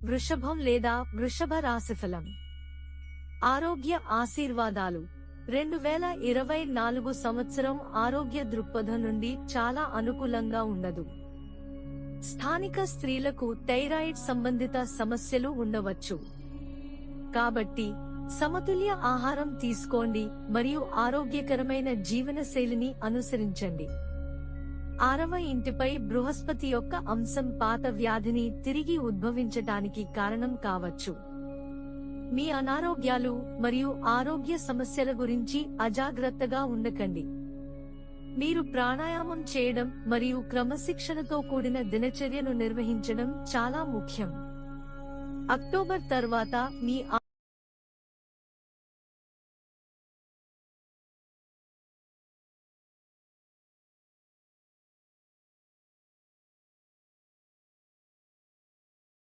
వృషభం లేదా వృషభ రాశిఫలం. ఆరోగ్య ఆశీర్వాదాలు. 2024 సంవత్సరం ఆరోగ్య దృక్పథం నుండి చాలా అనుకూలంగా ఉండదు. స్థానిక స్త్రీలకు థైరాయిడ్ సంబంధిత సమస్యలు ఉండవచ్చు. కాబట్టి సమతుల్య ఆహారం తీసుకోండి మరియు ఆరోగ్యకరమైన జీవనశైలిని అనుసరించండి. 6వ ఇంటిపై బృహస్పతి యొక్క అంశం పాత వ్యాధిని తిరిగి ఉద్భవించటానికి కారణం కావచ్చు. మీ అనారోగ్యాలు మరియు ఆరోగ్య సమస్యల గురించి అజాగ్రత్తగా ఉండకండి. మీరు ప్రాణాయామం చేయడం మరియు క్రమశిక్షణతో కూడిన దినచర్యను నిర్వహించడం చాలా ముఖ్యం. అక్టోబర్ తర్వాత మీ